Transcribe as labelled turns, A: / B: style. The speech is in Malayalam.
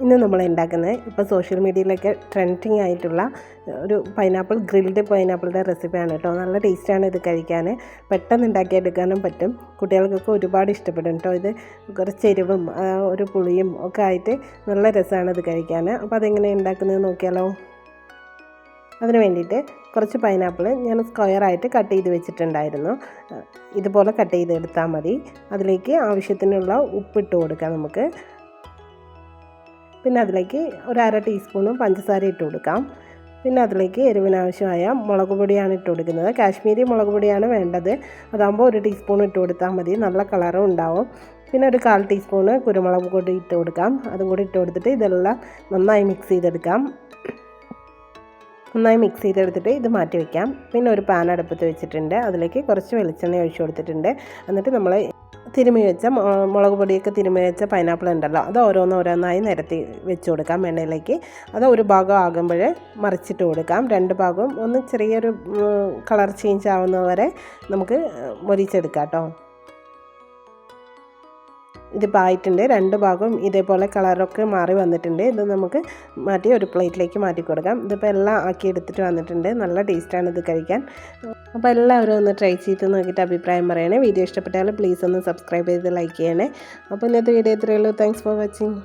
A: ഇന്ന് നമ്മൾ ഉണ്ടാക്കുന്നത് ഇപ്പോൾ സോഷ്യൽ മീഡിയയിലൊക്കെ ട്രെൻഡിങ് ആയിട്ടുള്ള ഒരു പൈനാപ്പിൾ ഗ്രിൽഡ് പൈനാപ്പിളിൻ്റെ റെസിപ്പിയാണ് കേട്ടോ. നല്ല ടേസ്റ്റാണ് ഇത് കഴിക്കാൻ, പെട്ടെന്ന് ഉണ്ടാക്കിയെടുക്കാനും പറ്റും. കുട്ടികൾക്കൊക്കെ ഒരുപാട് ഇഷ്ടപ്പെടും കേട്ടോ. ഇത് കുറച്ച് എരിവും ഒരു പുളിയും ഒക്കെ ആയിട്ട് നല്ല രസമാണ് ഇത് കഴിക്കാൻ. അപ്പോൾ അതെങ്ങനെ ഉണ്ടാക്കുന്നത് നോക്കിയാലോ. അതിന് വേണ്ടിയിട്ട് കുറച്ച് പൈനാപ്പിൾ ഞാൻ സ്ക്വയറായിട്ട് കട്ട് ചെയ്ത് വെച്ചിട്ടുണ്ടായിരുന്നു. ഇതുപോലെ കട്ട് ചെയ്തെടുത്താൽ മതി. അതിലേക്ക് ആവശ്യത്തിനുള്ള ഉപ്പിട്ട് കൊടുക്കാം നമുക്ക്. പിന്നെ അതിലേക്ക് ഒരു അര ടീസ്പൂണും പഞ്ചസാര ഇട്ട് കൊടുക്കാം. പിന്നെ അതിലേക്ക് എരിവിനാവശ്യമായ മുളക് പൊടിയാണ് ഇട്ട് കൊടുക്കുന്നത്. കാശ്മീരി മുളക് പൊടിയാണ് വേണ്ടത്. അതാകുമ്പോൾ ഒരു ടീസ്പൂൺ ഇട്ട് കൊടുത്താൽ മതി, നല്ല കളറും ഉണ്ടാവും. പിന്നെ ഒരു 1/4 ടീസ്പൂണ് കുരുമുളക് പൊടി ഇട്ട് കൊടുക്കാം. അതും കൂടി ഇട്ട് കൊടുത്തിട്ട് ഇതെല്ലാം നന്നായി മിക്സ് ചെയ്തെടുക്കാം. നന്നായി മിക്സ് ചെയ്തെടുത്തിട്ട് ഇത് മാറ്റി വയ്ക്കാം. പിന്നെ ഒരു പാൻ അടുപ്പത്ത് വെച്ചിട്ടുണ്ട്. അതിലേക്ക് കുറച്ച് വെളിച്ചെണ്ണ ഒഴിച്ച് കൊടുത്തിട്ടുണ്ട്. എന്നിട്ട് നമ്മൾ തിരുമ്മി വെച്ച മുളക് പൊടിയൊക്കെ തിരുമ്മി വെച്ച പൈനാപ്പിൾ ഉണ്ടല്ലോ, അത് ഓരോന്നോരോന്നായി നിരത്തി വെച്ച് കൊടുക്കാം എണ്ണയിലേക്ക്. അത് ഒരു ഭാഗം ആകുമ്പോൾ മറിച്ചിട്ട് കൊടുക്കാം. 2 ഭാഗവും ഒന്ന് ചെറിയൊരു കളർ ചേഞ്ച് ആവുന്നവരെ നമുക്ക് മൊരിച്ചെടുക്കാം കേട്ടോ. ഇതിപ്പോൾ ആയിട്ടുണ്ട്. 2 ഭാഗവും ഇതേപോലെ കളറൊക്കെ മാറി വന്നിട്ടുണ്ട്. ഇത് നമുക്ക് മാറ്റി ഒരു പ്ലേറ്റിലേക്ക് മാറ്റി കൊടുക്കാം. ഇതിപ്പോൾ എല്ലാം ആക്കി എടുത്തിട്ട് വന്നിട്ടുണ്ട്. നല്ല ടേസ്റ്റാണ് ഇത് കഴിക്കാൻ. അപ്പോൾ എല്ലാവരും ഒന്ന് ട്രൈ ചെയ്ത് നോക്കിയിട്ട് അഭിപ്രായം പറയണേ. വീഡിയോ ഇഷ്ടപ്പെട്ടാൽ പ്ലീസ് ഒന്ന് സബ്സ്ക്രൈബ് ചെയ്ത് ലൈക്ക് ചെയ്യണേ. അപ്പോൾ ഇന്നത്തെ വീഡിയോ ഇത്രയേ ഉള്ളൂ. Thanks for watching.